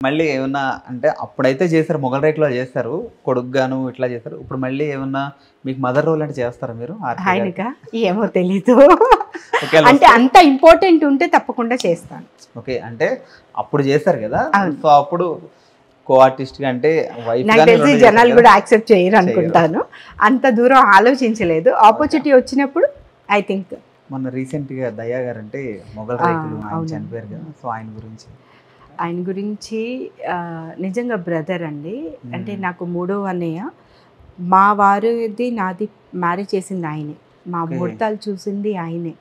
మళ్ళీ ఏమన్నా అంటే అప్పుడైతే చేశారు, మొగల్ రేకులో చేశారు, కొడుకుగాను ఇట్లా చేశారు. ఇప్పుడు మళ్ళీ ఏమన్నా మీకు మదర్ రోల్ అంటే చేస్తారా మీరు? ఆయనకా ఏమో తెలీదు. ఒకవేళ అంటే అంత ఇంపార్టెంట్ ఉంటే తప్పకుండా చేస్తాను. ఓకే, అంటే అప్పుడు చేశారు కదా, అవును. సో అప్పుడు కో ఆర్టిస్ట్ గా అంటే వైఫ్ నాకు తెలిసి జనాలు కూడా యాక్సెప్ట్ చేయరు అనుకుంటాను. అంత దూరం ఆలోచించలేదు. ఆపర్చునిటీ వచ్చినప్పుడు ఐ థింక్. మొన్న రీసెంట్ గా దయా గారు అంటే మొగల్ రేకులు ఆయన చనిపోయారు కదా, సో ఆయన గురించి నిజంగా బ్రదర్ అండి. అంటే నాకు మూడో అన్నయ్య. మా వారిది నాది మ్యారేజ్ చేసింది ఆయనే, మా ముహూర్తాలు చూసింది ఆయనే,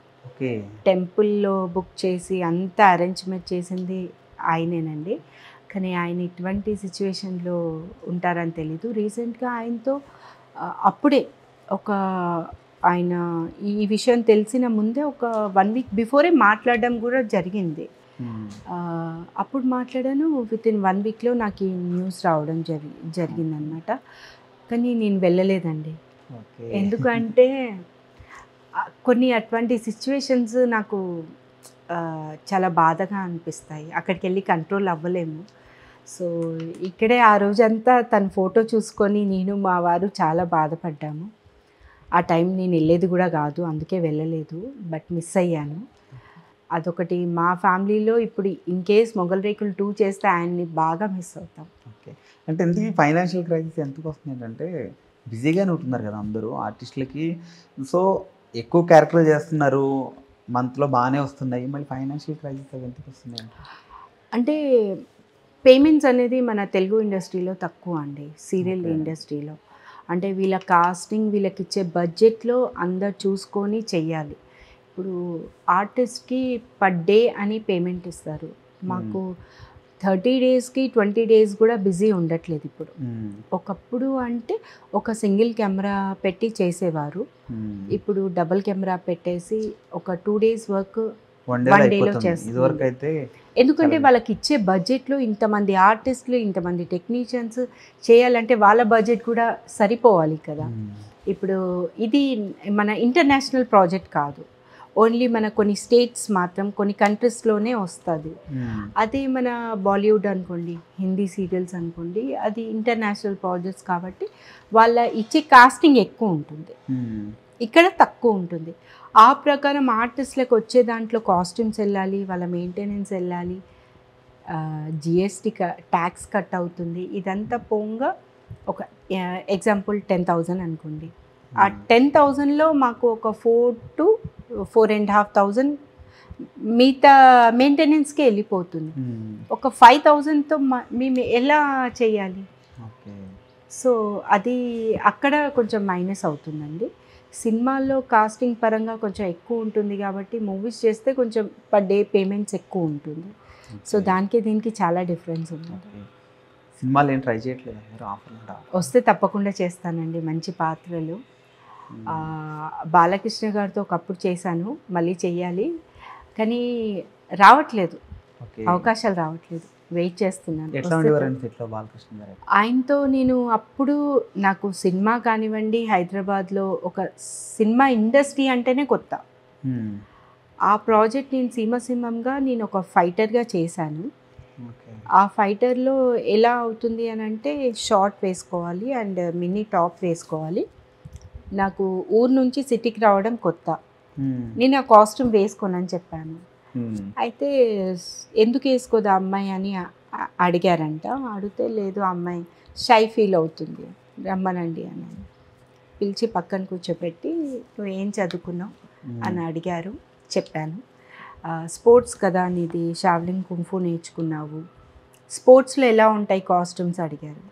టెంపుల్లో బుక్ చేసి అంతా అరేంజ్మెంట్ చేసింది ఆయనేనండి. కానీ ఆయన ఇటువంటి సిచ్యువేషన్లో ఉంటారని తెలీదు. రీసెంట్గా ఆయనతో అప్పుడే ఆయన ఈ విషయం తెలిసిన ముందే ఒక 1 వీక్ బిఫోరే మాట్లాడడం కూడా జరిగింది. అప్పుడు మాట్లాడాను. వితిన్ 1 వీక్లో నాకు ఈ న్యూస్ రావడం జరిగిందనమాట. కానీ నేను వెళ్ళలేదండి. ఎందుకంటే కొన్ని అటువంటి సిచ్యువేషన్స్ నాకు చాలా బాధగా అనిపిస్తాయి. అక్కడికి వెళ్ళి కంట్రోల్ అవ్వలేము. సో ఇక్కడే ఆ రోజంతా తన ఫోటో చూసుకొని నేను మా వారు చాలా బాధపడ్డాము. ఆ టైం నేను వెళ్ళేది కూడా కాదు, అందుకే వెళ్ళలేదు. బట్ మిస్ అయ్యాను. అదొకటి మా ఫ్యామిలీలో. ఇప్పుడు ఇన్ కేస్ మొగల్ రేకులు 2 చేస్తే ఆయన్ని బాగా మిస్ అవుతాం. ఓకే, అంటే ఎందుకు ఫైనాన్షియల్ క్రైసిస్ ఎందుకు వస్తుంది ఏంటంటే బిజీగానే ఉంటున్నారు కదా అందరూ ఆర్టిస్టులకి. సో ఎక్కువ క్యారెక్టర్లు చేస్తున్నారు, మంత్లో బాగానే వస్తున్నాయి, మళ్ళీ ఫైనాన్షియల్ క్రైసిస్ అవి ఎందుకు వస్తున్నాయి? అంటే పేమెంట్స్ అనేది మన తెలుగు ఇండస్ట్రీలో తక్కువ అండి, సీరియల్ ఇండస్ట్రీలో. అంటే వీళ్ళ కాస్టింగ్, వీళ్ళకి ఇచ్చే బడ్జెట్లో అందరు చూసుకొని చెయ్యాలి. ఇప్పుడు ఆర్టిస్ట్కి పర్ డే అని పేమెంట్ ఇస్తారు. మాకు 30 డేస్కి 20 డేస్ కూడా బిజీ ఉండట్లేదు ఇప్పుడు. ఒకప్పుడు అంటే ఒక సింగిల్ కెమెరా పెట్టి చేసేవారు. ఇప్పుడు డబుల్ కెమెరా పెట్టేసి ఒక 2 డేస్ వర్క్ 1 డేలో చేస్తారు. ఎందుకంటే వాళ్ళకి ఇచ్చే బడ్జెట్లో ఇంతమంది ఆర్టిస్టులు, ఇంతమంది టెక్నీషియన్స్ చేయాలంటే వాళ్ళ బడ్జెట్ కూడా సరిపోవాలి కదా. ఇప్పుడు ఇది మన ఇంటర్నేషనల్ ప్రాజెక్ట్ కాదు, ఓన్లీ మన కొన్ని స్టేట్స్ మాత్రం, కొన్ని కంట్రీస్లోనే వస్తుంది. అదే మన బాలీవుడ్ అనుకోండి, హిందీ సీరియల్స్ అనుకోండి, అది ఇంటర్నేషనల్ ప్రాజెక్ట్స్ కాబట్టి వాళ్ళ ఇచ్చే కాస్టింగ్ ఎక్కువ ఉంటుంది, ఇక్కడ తక్కువ ఉంటుంది. ఆ ప్రకారం ఆర్టిస్ట్లకు వచ్చే దాంట్లో కాస్ట్యూమ్స్ వెళ్ళాలి, వాళ్ళ మెయింటెనెన్స్ వెళ్ళాలి, జిఎస్టీ ట్యాక్స్ కట్ అవుతుంది. ఇదంతా పోగా ఒక ఎగ్జాంపుల్ 10,000 అనుకోండి. ఆ 10,000లో మాకు ఒక 4,000 to 4,500 మిగతా మెయింటెనెన్స్కి వెళ్ళిపోతుంది. ఒక 5,000తో మేము ఎలా చేయాలి? సో అది అక్కడ కొంచెం మైనస్ అవుతుందండి. సినిమాల్లో కాస్టింగ్ పరంగా కొంచెం ఎక్కువ ఉంటుంది కాబట్టి మూవీస్ చేస్తే కొంచెం పర్ డే పేమెంట్స్ ఎక్కువ ఉంటుంది. సో దానికి దీనికి చాలా డిఫరెన్స్ ఉంది. సినిమాలు ఏం ట్రై చేయట్లేదు? వస్తే తప్పకుండా చేస్తానండి, మంచి పాత్రలు. బాలకృష్ణ గారితో ఒకప్పుడు చేశాను, మళ్ళీ చెయ్యాలి, కానీ రావట్లేదు, అవకాశాలు రావట్లేదు, వెయిట్ చేస్తున్నాను. ఆయనతో నేను అప్పుడు నాకు సినిమా కానివ్వండి, హైదరాబాద్లో ఒక సినిమా ఇండస్ట్రీ అంటేనే కొత్త. ఆ ప్రాజెక్ట్ నేను సీమసింహంగా నేను ఒక ఫైటర్గా చేశాను. ఆ ఫైటర్లో ఎలా అవుతుంది అని అంటే షార్ట్ వేసుకోవాలి అండ్ మినీ టాప్ వేసుకోవాలి. నాకు ఊరు నుంచి సిటీకి రావడం కొత్త, నేను ఆ కాస్ట్యూమ్ వేసుకోనని చెప్పాను. అయితే ఎందుకు వేసుకోదా అమ్మాయి అని అడిగారంట. అడిగితే లేదు, అమ్మాయి షై ఫీల్ అవుతుంది, రమ్మనండి అని పిలిచి పక్కన కూర్చోపెట్టి నువ్వు ఏం చదువుకున్నావు అని అడిగారు. చెప్పాను, స్పోర్ట్స్ కదా నీది, షావ్లింగ్ కుంఫు నేర్చుకున్నావు, స్పోర్ట్స్లో ఎలా ఉంటాయి కాస్ట్యూమ్స్ అడిగారు.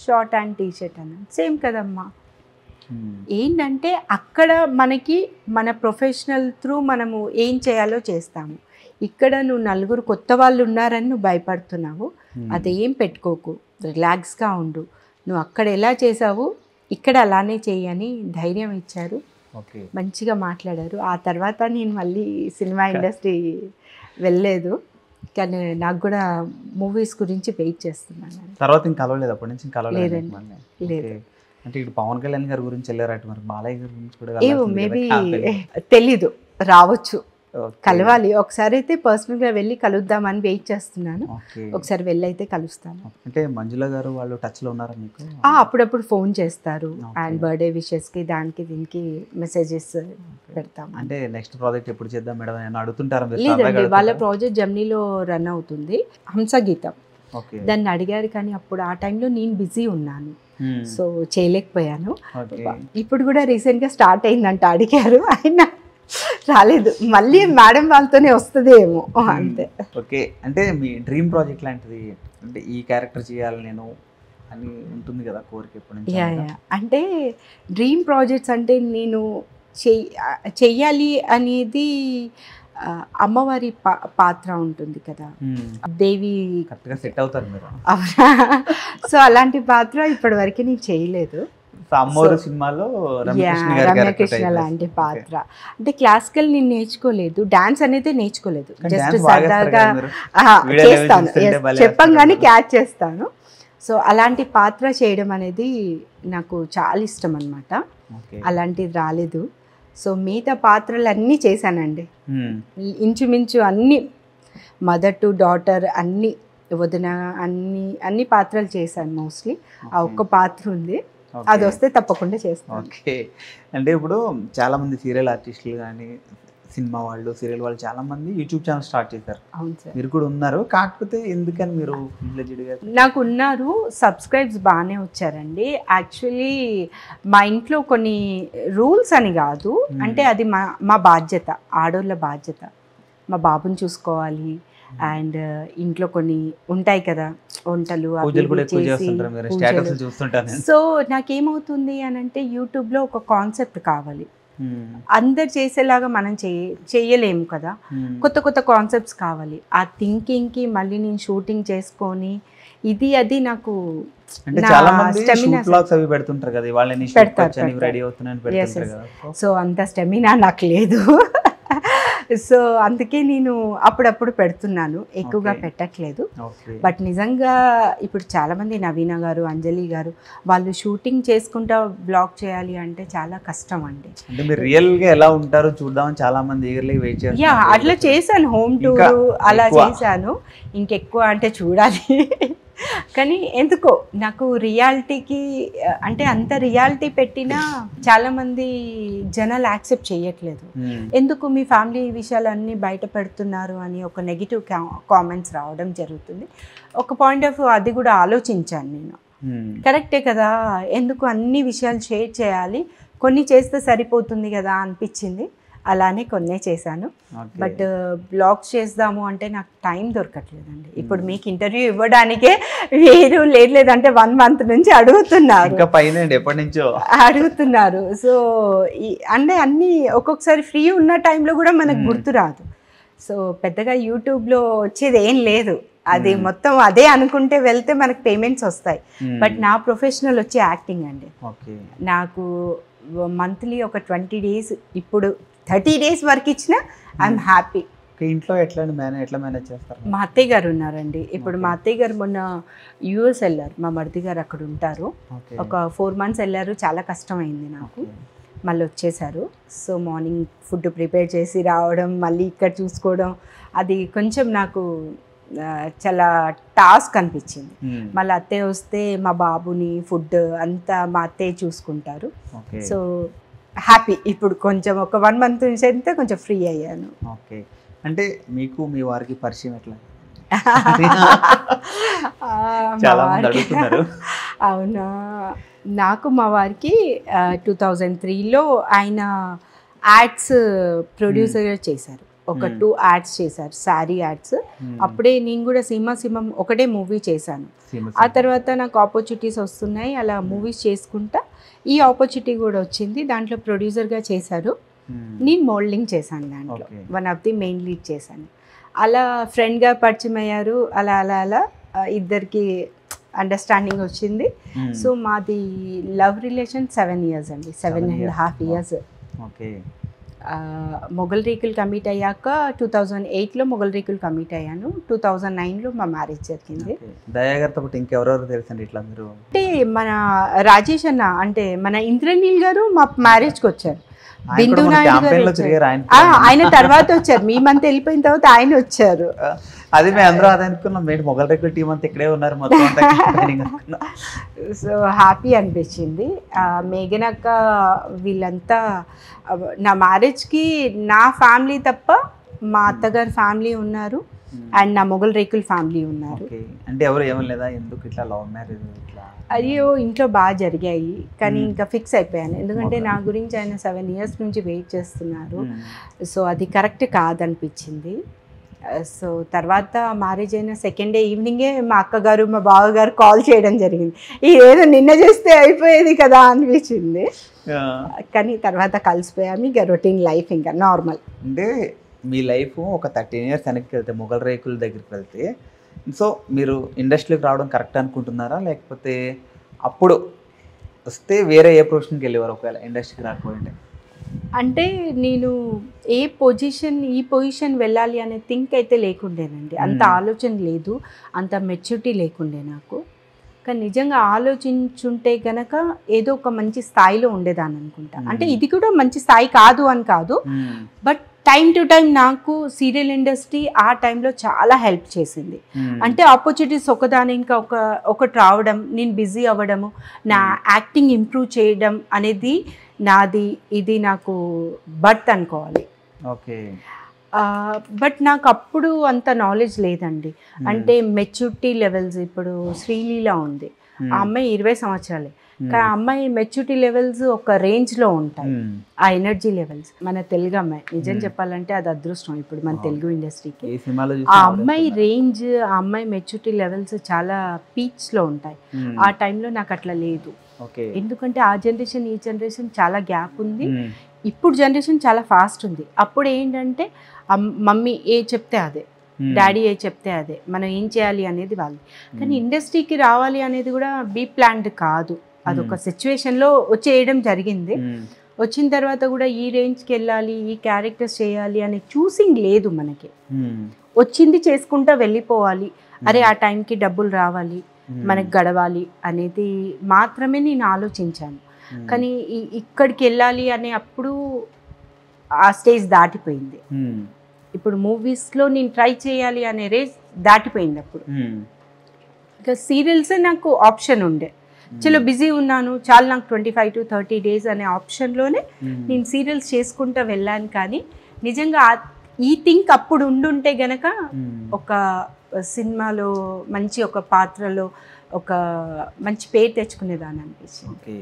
షార్ట్ అండ్ టీషర్ట్ అన్నాను. సేమ్ కదమ్మా. ఏంటంటే అక్కడ మనకి మన ప్రొఫెషనల్ త్రూ మనము ఏం చేయాలో చేస్తాము. ఇక్కడ నువ్వు నలుగురు కొత్త వాళ్ళు ఉన్నారని నువ్వు భయపడుతున్నావు, అదేం పెట్టుకోకు, రిలాక్స్గా ఉండు, నువ్వు అక్కడ ఎలా చేసావు ఇక్కడ అలానే చేయని ధైర్యం ఇచ్చారు, మంచిగా మాట్లాడారు. ఆ తర్వాత నేను మళ్ళీ సినిమా ఇండస్ట్రీ వెళ్ళలేదు, కానీ నాకు కూడా మూవీస్ గురించి వెయిట్ చేస్తున్నాను. తర్వాత ఇంకా కలవలేదు అప్పటి నుంచి? లేదండి, లేదు. అంటే ఇప్పుడు పవన్ కళ్యాణ్ గారి గురించి వెళ్ళారట, మరి బాలయ్య గారి గురించి కూడా ఏమో మేబీ తెలీదు, రావచ్చు. కలవాలి. ఒకసారి అయితే పర్సనల్గా వెళ్ళి కలుద్దామని వెయిట్ చేస్తున్నాను. ఓకే. ఒకసారి వెళ్ళి అయితే కలుస్తాను. అంటే మంజుల గారు వాళ్ళు టచ్లో ఉన్నారా మీకు? అప్పుడప్పుడు ఫోన్ చేస్తారు. Okay. అండ్ బర్త్డే విషెస్కి దానికి దీనికి మెసేజెస్ పెడతాం. అంటే నెక్స్ట్ ప్రాజెక్ట్ ఎప్పుడు చేద్దాం మేడం అని అడుగుతుంటారా మీరు? లేదండి, సరదాగా వాళ్ళ అడుగుతారా? ప్రాజెక్ట్ జమ్నీలో రన్ అవుతుంది, హంసగీతం. ఓకే. దాన్ని అడిగారు కానీ అప్పుడు ఆ టైంలో నేను బిజీ ఉన్నాను, Hmm. సో చేయలేకపోయాను. ఓకే. ఇప్పుడు కూడా రీసెంట్గా స్టార్ట్ అయిందంట, అడిగారు ఆయన రాలేదు. మళ్ళీ మేడం వాళ్ళతోనే వస్తుందేమో అంతే. ఓకే. అంటే మీ డ్రీమ్ ప్రాజెక్ట్ లాంటిది, అంటే ఈ క్యారెక్టర్ చేయాలి నేను అని ఉంటుంది కదా కోరిక ఎప్పటి నుంచి? యా యా అంటే డ్రీమ్ ప్రాజెక్ట్స్ అంటే నేను చెయ్యాలి అనేది అమ్మవారి పాత్ర ఉంటుంది కదా, దేవి కరెక్ట్గా సెట్ అవుతారు మీరు. సో అలాంటి పాత్ర ఇప్పటి వరకు నేను చేయలేదు. అమ్మోరు సినిమాలో రమ్యకృష్ణ లాంటి పాత్ర. అంటే క్లాసికల్ నేను నేర్చుకోలేదు, డాన్స్ అనేది నేర్చుకోలేదు, జస్ట్ సరదాగా చేస్తాను, చెప్పంగానే క్యాచ్ చేస్తాను. సో అలాంటి పాత్ర చేయడం అనేది నాకు చాలా ఇష్టం అనమాట. అలాంటిది రాలేదు. సో మిగతా పాత్రలు అన్నీ చేశానండి, ఇంచుమించు అన్ని, మదర్ టు డాటర్ అన్ని, వదిన అన్ని పాత్రలు చేశాను మోస్ట్లీ. ఆ ఒక్క పాత్ర ఉంది, అది వస్తే తప్పకుండా చేస్తాను. ఓకే. అంటే ఇప్పుడు చాలా మంది సీరియల్ ఆర్టిస్టులు కానీ సినిమా వాళ్ళు, సీరియల్ వాళ్ళు చాలా మంది యూట్యూబ్ ఛానల్ స్టార్ట్ చేశారు. అవును సార్, మీరు కూడా ఉన్నారు. కాకపోతే ఎందుకని మీరు నాకు ఉన్నారు, సబ్స్క్రైబ్స్ బాగానే వచ్చారండి. యాక్చువల్లీ మా ఇంట్లో కొన్ని రూల్స్ అని కాదు, అంటే అది మా బాధ్యత, ఆడోళ్ళ బాధ్యత. మా బాబుని చూసుకోవాలి అండ్ ఇంట్లో కొన్ని ఉంటాయి కదా, వంటలు సో నాకేమవుతుంది అని అంటే యూట్యూబ్లో ఒక కాన్సెప్ట్ కావాలి, అందరు చేసేలాగా మనం చేయలేము కదా, కొత్త కొత్త కాన్సెప్ట్స్ కావాలి. ఆ థింకింగ్కి మళ్ళీ నేను షూటింగ్ చేసుకొని అది నాకు సో అంత స్టెమినా నాకు లేదు. సో అందుకే నేను అప్పుడప్పుడు పెడుతున్నాను, ఎక్కువగా పెట్టట్లేదు. బట్ నిజంగా ఇప్పుడు చాలామంది నవీన గారు, అంజలి గారు వాళ్ళు షూటింగ్ చేసుకుంటా బ్లాగ్ చేయాలి అంటే చాలా కష్టం అండి. యా అట్లా చేశాను, హోమ్ టూర్ అలా చేశాను. ఇంకెక్కువ అంటే చూడాలి. కానీ ఎందుకో నాకు రియాలిటీకి అంటే అంత రియాలిటీ పెట్టినా చాలామంది జనాలు యాక్సెప్ట్ చేయట్లేదు. ఎందుకు మీ ఫ్యామిలీ విషయాలన్నీ బయట పెడుతున్నారు అని ఒక నెగిటివ్ కామెంట్స్ రావడం జరుగుతుంది. ఒక పాయింట్ ఆఫ్ వ్యూ అది కూడా ఆలోచించాను నేను, కరెక్టే కదా, ఎందుకు అన్ని విషయాలు షేర్ చేయాలి, కొన్ని చేస్తే సరిపోతుంది కదా అనిపించింది. అలానే కొన్నే చేశాను. బట్ బ్లాగ్స్ చేద్దాము అంటే నాకు టైం దొరకట్లేదండి. ఇప్పుడు మీకు ఇంటర్వ్యూ ఇవ్వడానికే లేదంటే 1 month నుంచి అడుగుతున్నారు. సో అంటే అన్నీ ఒక్కొక్కసారి ఫ్రీ ఉన్న టైంలో కూడా మనకు గుర్తురాదు. సో పెద్దగా యూట్యూబ్లో వచ్చేది ఏం లేదు, అది మొత్తం అదే అనుకుంటే వెళ్తే మనకు పేమెంట్స్ వస్తాయి. బట్ నా ప్రొఫెషనల్ వచ్చి యాక్టింగ్ అండి. నాకు మంత్లీ ఒక 20 days, ఇప్పుడు 30 days వరకు ఇచ్చినా ఐఎమ్ హ్యాపీ. ఇంట్లో ఎట్లా మేనేజ్ చేస్తారు? మా అత్తయ్య గారు ఉన్నారండి. ఇప్పుడు మా అత్తయ్య గారు మొన్న యూఎస్ వెళ్ళారు, మా మరిది గారు అక్కడ ఉంటారు. ఒక 4 months వెళ్ళారు, చాలా కష్టమైంది నాకు. మళ్ళీ వచ్చేసారు. సో మార్నింగ్ ఫుడ్ ప్రిపేర్ చేసి రావడం, మళ్ళీ ఇక్కడ చూసుకోవడం, అది కొంచెం నాకు చాలా టాస్క్ అనిపించింది. మళ్ళీ అత్తయ్య వస్తే మా బాబుని ఫుడ్ అంతా మా అత్తయ్య చూసుకుంటారు. So happy. ఇప్పుడు కొంచెం ఒక 1 month నుంచి అయితే కొంచెం ఫ్రీ అయ్యాను. ఓకే. అంటే మీకు మీ వారికి పరిచయం ఎట్లా? అవునా, నాకు మా వారికి 2003లో ఆయన యాడ్స్ ప్రొడ్యూసర్గా చేశారు. ఒక 2 ads చేశారు, శారీ యాడ్స్. అప్పుడే నేను కూడా సింహం ఒకటే మూవీ చేశాను. ఆ తర్వాత నాకు ఆపర్చునిటీస్ వస్తున్నాయి, అలా మూవీస్ చేసుకుంటా ఈ ఆపర్చునిటీ కూడా వచ్చింది. దాంట్లో ప్రొడ్యూసర్గా చేశారు, నేను మోల్డింగ్ చేశాను, దాంట్లో 1 of the main lead చేశాను. అలా ఫ్రెండ్గా పరిచయం అయ్యారు. అలా ఇద్దరికి అండర్స్టాండింగ్ వచ్చింది. సో మాది లవ్ రిలేషన్ 7 years అండి, 7.5 years. ఓకే. మొగల్ రేకులు కమిట్ అయ్యాక 2008లో మొగల్ రేకులు కమిట్ అయ్యాను. 2009లో మా మ్యారేజ్ జరిగింది. దయాగారితో పాటు ఇంకెవరెవరు తెలుసండి ఇట్లా అందరూ? అంటే మన రాజేష్ అన్న అంటే మన ఇంద్రనీల్ గారు మా మ్యారేజ్కి వచ్చారు. బిందు నాయుడు గారు వచ్చారు. ఆయన తర్వాత వచ్చారు. మేమంతా వెళ్ళిపోయిన తర్వాత ఆయన వచ్చారు. అది మేము అందరూ అది అనుకున్నాం, మేము మొగల్ రేకుల టీం అంతా ఇక్కడే ఉన్నారు మొత్తం. సో హ్యాపీ అనిపించింది. మేఘన అక్క వీళ్ళంతా నా మ్యారేజ్కి నా ఫ్యామిలీ తప్ప మా అత్తగారి ఫ్యామిలీ ఉన్నారు అండ్ నా మొగల్ రేకుల ఫ్యామిలీ ఉన్నారు. అంటే ఎవరు ఏమని లేదా, ఎందుకు ఇట్లా లవ్ మ్యారేజ్ ఇట్లా? అయ్యో ఇంట్లో బాగా జరిగాయి కానీ ఇంకా ఫిక్స్ అయిపోయాను. ఎందుకంటే నా గురించి ఆయన 7 years నుంచి వెయిట్ చేస్తున్నారు. సో అది కరెక్ట్ కాదనిపించింది. సో తర్వాత మ్యారేజ్ అయిన సెకండ్ డే ఈవినింగే మా అక్కగారు మా బావగారు కాల్ చేయడం జరిగింది. ఏదో నిన్న చేస్తే అయిపోయేది కదా అనిపించింది. కానీ తర్వాత కలిసిపోయాము. ఇంకా రొటీన్ లైఫ్ ఇంకా నార్మల్. అంటే మీ లైఫ్ ఒక 13 years వెనక్కి వెళ్తే మొగల్ రేకుల దగ్గరికి వెళ్తే, సో మీరు ఇండస్ట్రీకి రావడం కరెక్ట్ అనుకుంటున్నారా, లేకపోతే అప్పుడు వస్తే వేరే ఏ ప్రొఫెషన్కి వెళ్ళేవారు ఒకవేళ ఇండస్ట్రీకి రాకపోయింటే? అంటే నేను ఈ పొజిషన్ వెళ్ళాలి అనే థింక్ అయితే లేకుండేనండి. అంత ఆలోచన లేదు, అంత మెచ్యూరిటీ లేకుండే నాకు. కానీ నిజంగా ఆలోచించుంటే కనుక ఏదో ఒక మంచి స్థాయిలో ఉండేదాన్ని అనుకుంటా. అంటే ఇది కూడా మంచి స్థాయి కాదు అని కాదు, బట్ టైం టు టైం నాకు సీరియల్ ఇండస్ట్రీ ఆ టైంలో చాలా హెల్ప్ చేసింది. అంటే ఆపర్చునిటీస్ ఒకదాని ఇంకా ఒకటి రావడం, నేను బిజీ అవ్వడము, నా యాక్టింగ్ ఇంప్రూవ్ చేయడం అనేది ఇది నాకు బర్త్ అనుకోవాలి. ఓకే. బట్ నాకు అప్పుడు అంత నాలెడ్జ్ లేదండి. అంటే మెచ్యూరిటీ లెవెల్స్ ఇప్పుడు శ్రీలీల ఉంది, ఆ అమ్మాయి 20 సంవత్సరాలే, కానీ ఆ అమ్మాయి మెచ్యూరిటీ లెవెల్స్ ఒక రేంజ్లో ఉంటాయి. ఆ ఎనర్జీ లెవెల్స్ మన తెలుగు అమ్మాయి నిజం చెప్పాలంటే అది అదృష్టం ఇప్పుడు మన తెలుగు ఇండస్ట్రీకి. ఆ అమ్మాయి రేంజ్, ఆ అమ్మాయి మెచ్యూరిటీ లెవెల్స్ చాలా పీక్స్లో ఉంటాయి. ఆ టైంలో నాకు అట్లా లేదు. ఎందుకంటే ఆ జనరేషన్ ఈ జనరేషన్ చాలా గ్యాప్ ఉంది. ఇప్పుడు జనరేషన్ చాలా ఫాస్ట్ ఉంది. అప్పుడు ఏంటంటే మమ్మీ ఏ చెప్తే అదే, డాడీ ఏ చెప్తే అదే, మనం ఏం చేయాలి అనేది వాళ్ళు. కానీ ఇండస్ట్రీకి రావాలి అనేది కూడా బీ ప్లాన్డ్ కాదు, అదొక సిచ్యువేషన్లో వచ్చేయడం జరిగింది. వచ్చిన తర్వాత కూడా ఈ రేంజ్కి వెళ్ళాలి, ఈ క్యారెక్టర్స్ చేయాలి అనే చూసింగ్ లేదు మనకి. వచ్చింది చేసుకుంటా వెళ్ళిపోవాలి, అరే ఆ టైంకి డబ్బులు రావాలి, మనకు గడవాలి అనేది మాత్రమే నేను ఆలోచించాను. కానీ ఇక్కడికి వెళ్ళాలి అనే అప్పుడు ఆ స్టేజ్ దాటిపోయింది. ఇప్పుడు మూవీస్లో నేను ట్రై చేయాలి అనే రేజ్ దాటిపోయింది. అప్పుడు ఇంకా సీరియల్సే నాకు ఆప్షన్ ఉండే. చలో బిజీ ఉన్నాను, చాలా నాకు 25 to 30 days అనే ఆప్షన్లోనే నేను సీరియల్స్ చేసుకుంటూ వెళ్ళాను. కానీ నిజంగా ఈ థింక్ అప్పుడు ఉండుంటే గనక ఒక సినిమాలో మంచి ఒక పాత్రలో ఒక మంచి పేరు తెచ్చుకునేదాన్ని అనిపించింది.